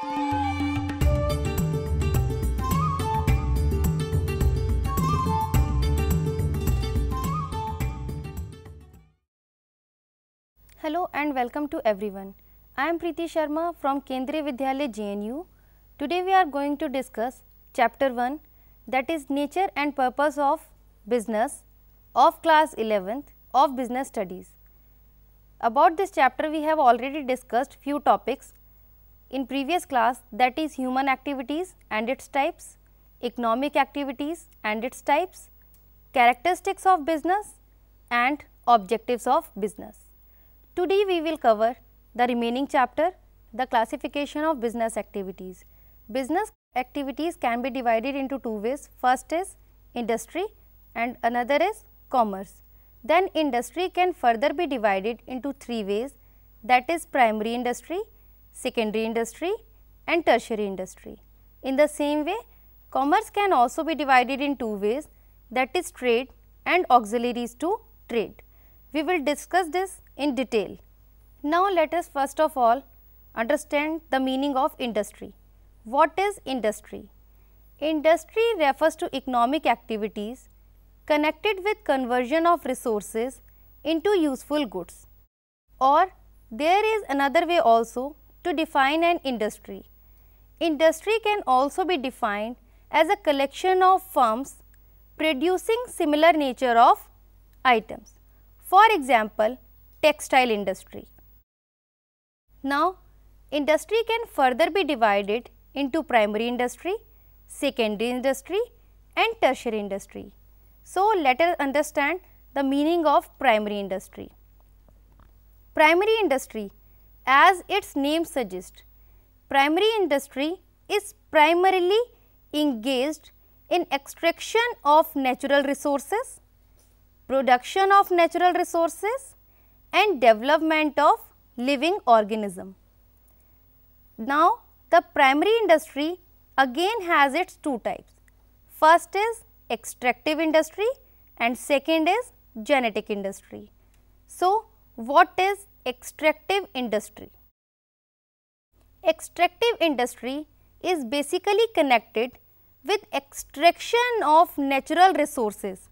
Hello and welcome to everyone. I am Preeti Sharma from Kendriya Vidyalaya JNU. Today we are going to discuss chapter 1, that is nature and purpose of business of class 11th of business studies. About this chapter we have already discussed few topics in previous class, that is human activities and its types, economic activities and its types, characteristics of business and objectives of business. Today we will cover the remaining chapter, the classification of business activities. Business activities can be divided into two ways. First is industry and another is commerce. Then industry can further be divided into three ways, that is primary industry, secondary industry and tertiary industry. In the same way, commerce can also be divided in two ways, that is trade and auxiliaries to trade. We will discuss this in detail. Now, let us first of all understand the meaning of industry. What is industry? Industry refers to economic activities connected with conversion of resources into useful goods. Or there is another way also to define an industry. Industry can also be defined as a collection of firms producing similar nature of items. For example, textile industry. Now, industry can further be divided into primary industry, secondary industry and tertiary industry. So, let us understand the meaning of primary industry. Primary industry, as its name suggests, primary industry is primarily engaged in extraction of natural resources, production of natural resources and development of living organism. Now, the primary industry again has its two types. First is extractive industry and second is genetic industry. So, what is extractive industry? Extractive industry is basically connected with extraction of natural resources.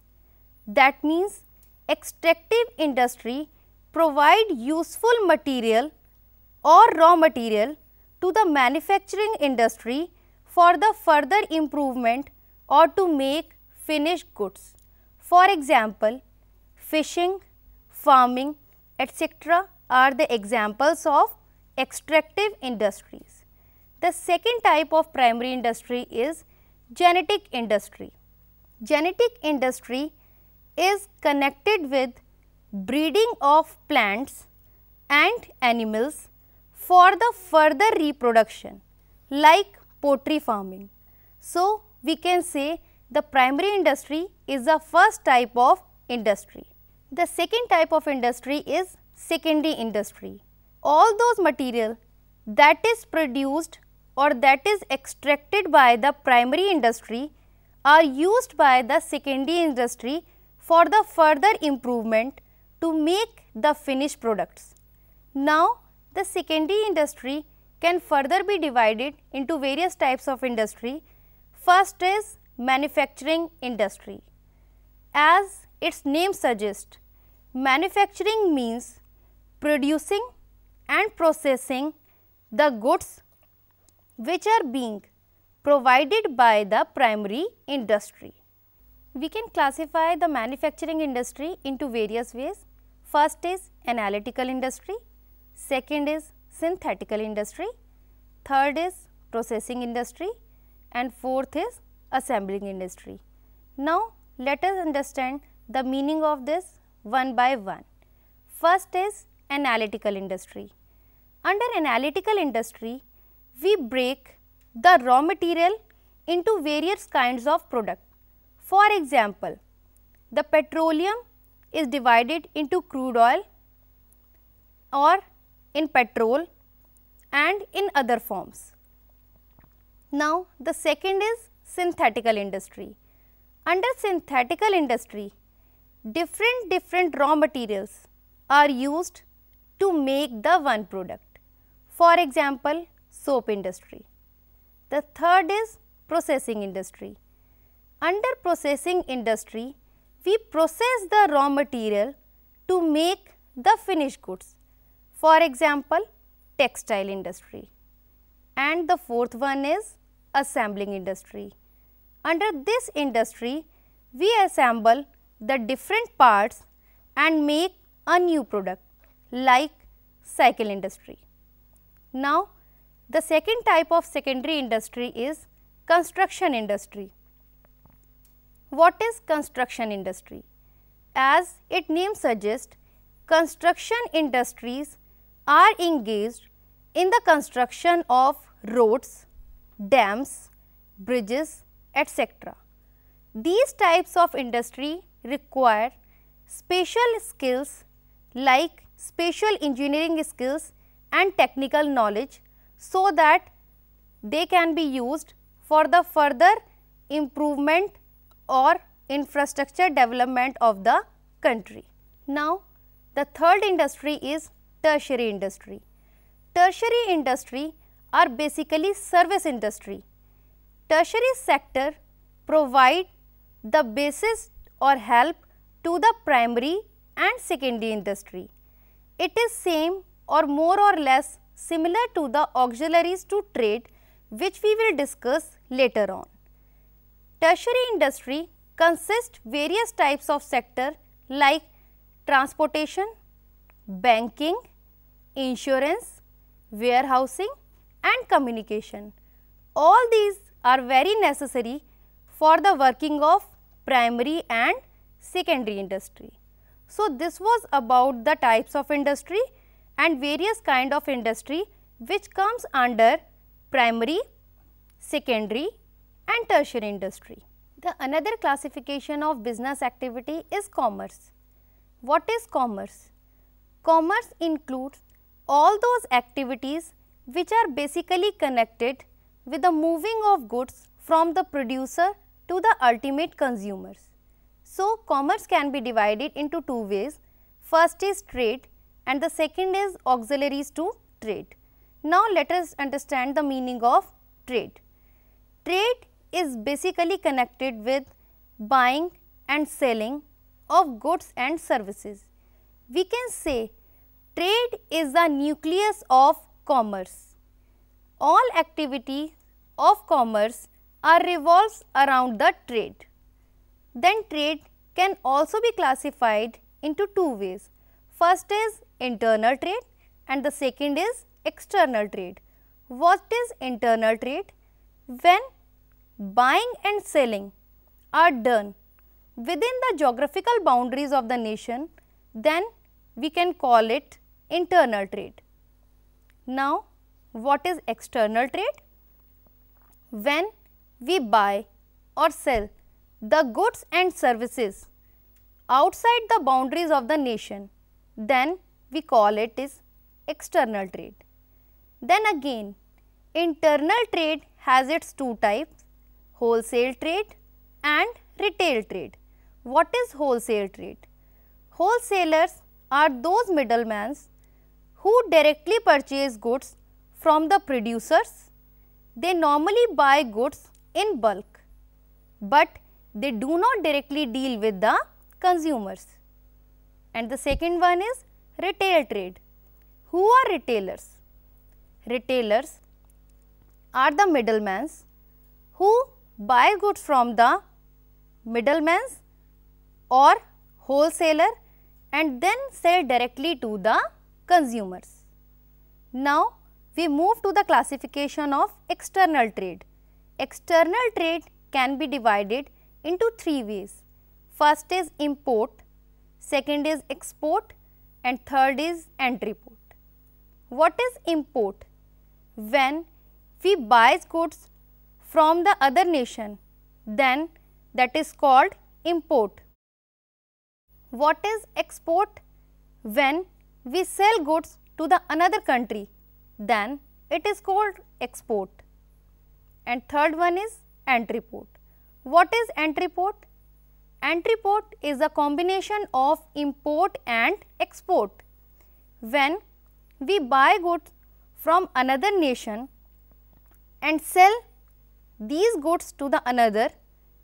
That means, extractive industry provide useful material or raw material to the manufacturing industry for the further improvement or to make finished goods. For example, fishing, farming, etc. are the examples of extractive industries. The second type of primary industry is genetic industry. Genetic industry is connected with breeding of plants and animals for the further reproduction, like poultry farming. So, we can say the primary industry is the first type of industry. The second type of industry is secondary industry. All those material that is produced or that is extracted by the primary industry are used by the secondary industry for the further improvement to make the finished products. Now, the secondary industry can further be divided into various types of industry. First is manufacturing industry. As its name suggests, manufacturing means producing and processing the goods which are being provided by the primary industry. We can classify the manufacturing industry into various ways. First is analytical industry, second is synthetical industry, third is processing industry and fourth is assembling industry. Now, let us understand the meaning of this one by one. First is analytical industry. Under analytical industry, we break the raw material into various kinds of product. For example, the petroleum is divided into crude oil or in petrol and in other forms. Now, the second is synthetical industry. Under synthetical industry, different raw materials are used to make the one product. For example, soap industry. The third is processing industry. Under processing industry, we process the raw material to make the finished goods. For example, textile industry. And the fourth one is assembling industry. Under this industry, we assemble the different parts and make a new product like cycle industry. Now, the second type of secondary industry is construction industry. What is construction industry? As its name suggests, construction industries are engaged in the construction of roads, dams, bridges, etc. These types of industry require special skills like special engineering skills and technical knowledge so that they can be used for the further improvement or infrastructure development of the country. Now, the third industry is tertiary industry. Tertiary industry are basically service industry. Tertiary sector provide the basis or help to the primary and secondary industry. It is same or more or less similar to the auxiliaries to trade, which we will discuss later on. Tertiary industry consists various types of sector like transportation, banking, insurance, warehousing and communication. All these are very necessary for the working of primary and secondary industry. So, this was about the types of industry and various kind of industry which comes under primary, secondary and tertiary industry. The another classification of business activity is commerce. What is commerce? Commerce includes all those activities which are basically connected with the moving of goods from the producer to the ultimate consumers. So, commerce can be divided into two ways. First is trade and the second is auxiliaries to trade. Now, let us understand the meaning of trade. Trade is basically connected with buying and selling of goods and services. We can say trade is the nucleus of commerce. All activities of commerce are revolves around the trade. Then trade can also be classified into two ways. First is internal trade and the second is external trade. What is internal trade? When buying and selling are done within the geographical boundaries of the nation, then we can call it internal trade. Now, what is external trade? When we buy or sell the goods and services outside the boundaries of the nation, then we call it is external trade. Then again, internal trade has its two types, wholesale trade and retail trade. What is wholesale trade? Wholesalers are those middlemen who directly purchase goods from the producers. They normally buy goods in bulk, but they do not directly deal with the consumers. And the second one is retail trade. Who are retailers? Retailers are the middlemen who buy goods from the middlemen or wholesaler and then sell directly to the consumers. Now, we move to the classification of external trade. External trade can be divided into three ways. First is import, second is export and third is entrepot. What is import? When we buy goods from the other nation, then that is called import. What is export? When we sell goods to the another country, then it is called export. And third one is entrepot. What is entrepot? Entrepot is a combination of import and export. When we buy goods from another nation and sell these goods to the another,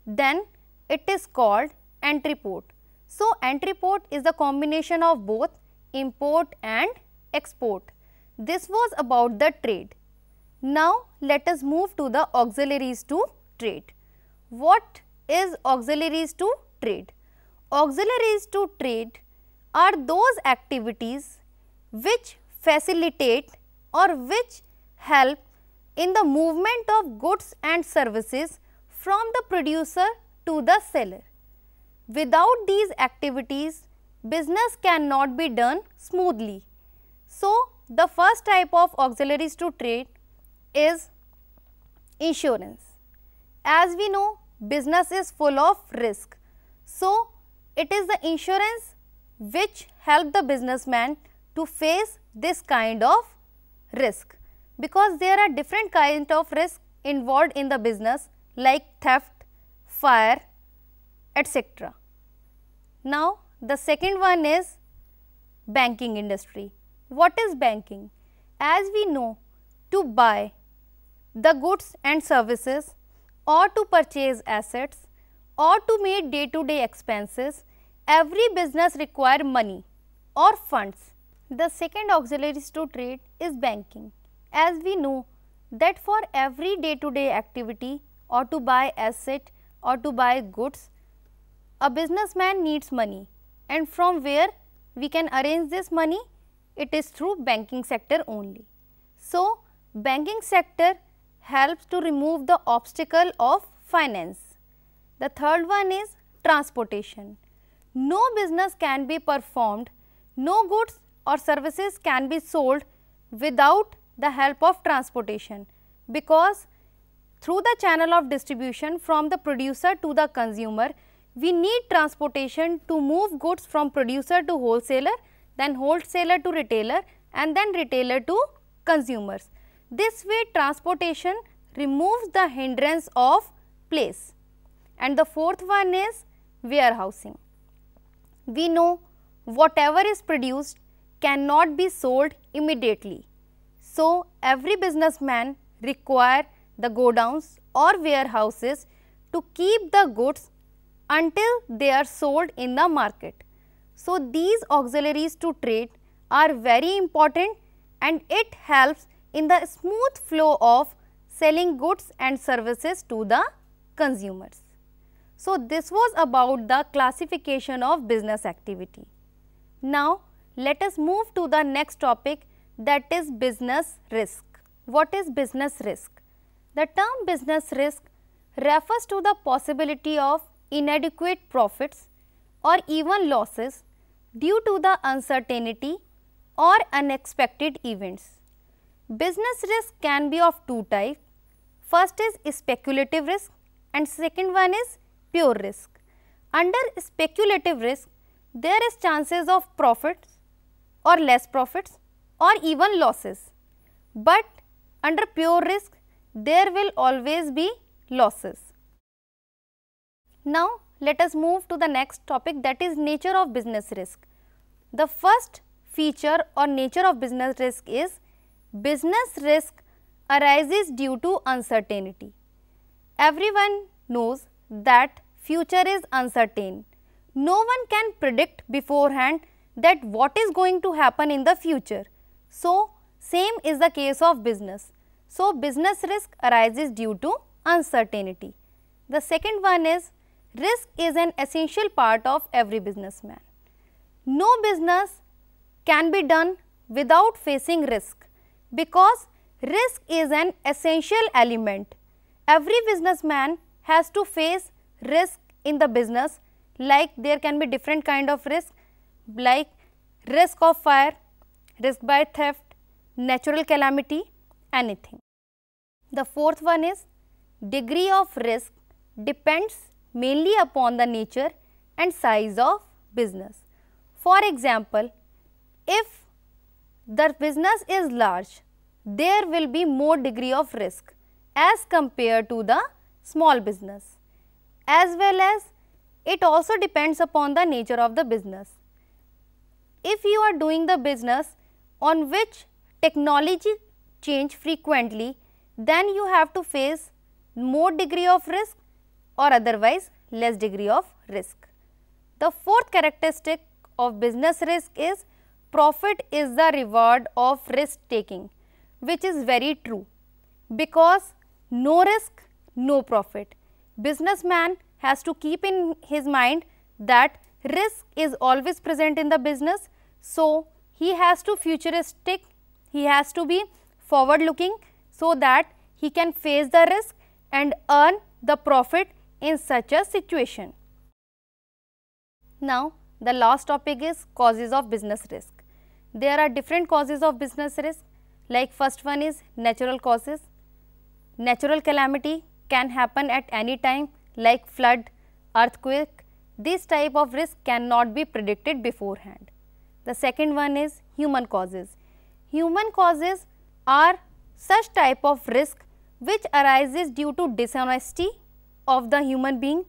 then it is called entrepot. So, entrepot is the combination of both import and export. This was about the trade. Now, let us move to the auxiliaries to trade. What is auxiliaries to trade? Auxiliaries to trade are those activities which facilitate or which help in the movement of goods and services from the producer to the seller. Without these activities, business cannot be done smoothly. So, the first type of auxiliaries to trade is insurance. As we know, business is full of risk. So, it is the insurance which help the businessman to face this kind of risk, because there are different kinds of risk involved in the business like theft, fire, etc. Now, the second one is banking industry. What is banking? As we know, to buy the goods and services or to purchase assets or to meet day-to-day expenses, every business require money or funds. The second auxiliaries to trade is banking. As we know that for every day-to-day activity or to buy asset or to buy goods, a businessman needs money, and from where we can arrange this money? It is through banking sector only. So, banking sector helps to remove the obstacle of finance. The third one is transportation. No business can be performed, no goods or services can be sold without the help of transportation, because through the channel of distribution from the producer to the consumer, we need transportation to move goods from producer to wholesaler, then wholesaler to retailer, and then retailer to consumers. This way transportation removes the hindrance of place. And the fourth one is warehousing. We know whatever is produced cannot be sold immediately. So, every businessman require the godowns or warehouses to keep the goods until they are sold in the market. So, these auxiliaries to trade are very important and it helps in the smooth flow of selling goods and services to the consumers. So, this was about the classification of business activity. Now, let us move to the next topic, that is business risk. What is business risk? The term business risk refers to the possibility of inadequate profits or even losses due to the uncertainty or unexpected events. Business risk can be of two types. First is speculative risk and second one is pure risk. Under speculative risk, there is chances of profits or less profits or even losses, but under pure risk, there will always be losses. Now, let us move to the next topic, that is nature of business risk. The first feature or nature of business risk is business risk arises due to uncertainty. Everyone knows that future is uncertain. No one can predict beforehand that what is going to happen in the future. So, same is the case of business. So, business risk arises due to uncertainty. The second one is risk is an essential part of every businessman. No business can be done without facing risk, because risk is an essential element. Every businessman has to face risk in the business, like there can be different kind of risk like risk of fire, risk by theft, natural calamity, anything. The fourth one is degree of risk depends mainly upon the nature and size of business. For example, if the business is large, there will be more degree of risk as compared to the small business, as well as it also depends upon the nature of the business. If you are doing the business on which technology change frequently, then you have to face more degree of risk or otherwise less degree of risk. The fourth characteristic of business risk is profit is the reward of risk taking, which is very true, because no risk, no profit. Businessman has to keep in his mind that risk is always present in the business, so he has to futuristic, he has to be forward looking so that he can face the risk and earn the profit in such a situation. Now, the last topic is causes of business risk. There are different causes of business risk, like first one is natural causes. Natural calamity can happen at any time, like flood, earthquake. This type of risk cannot be predicted beforehand. The second one is human causes. Human causes are such type of risk which arises due to dishonesty of the human being,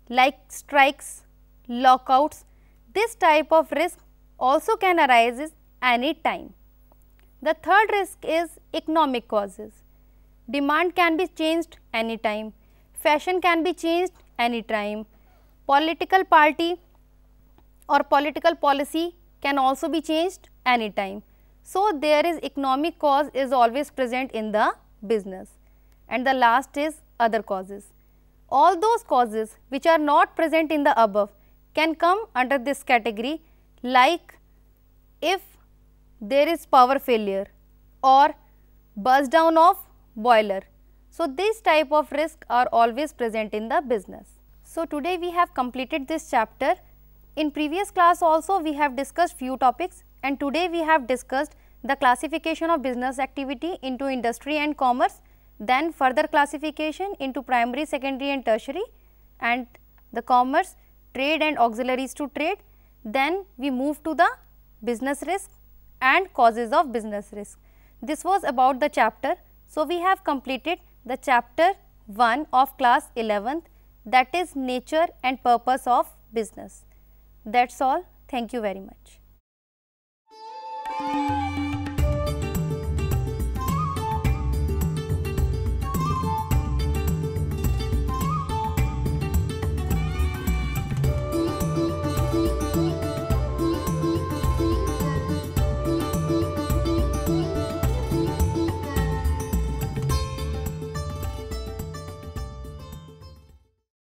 like strikes, lockouts. This type of risk also can arise any time. The third risk is economic causes. Demand can be changed anytime, fashion can be changed anytime, political party or political policy can also be changed anytime. So, there is economic cause is always present in the business. And the last is other causes. All those causes which are not present in the above can come under this category, like if there is power failure or burst down of boiler. So, this type of risk are always present in the business. So, today we have completed this chapter. In previous class also we have discussed few topics, and today we have discussed the classification of business activity into industry and commerce, then further classification into primary, secondary and tertiary, and the commerce, trade and auxiliaries to trade. Then we move to the business risk and causes of business risk. This was about the chapter. So, we have completed the chapter 1 of class 11th, that is nature and purpose of business. That is all. Thank you very much.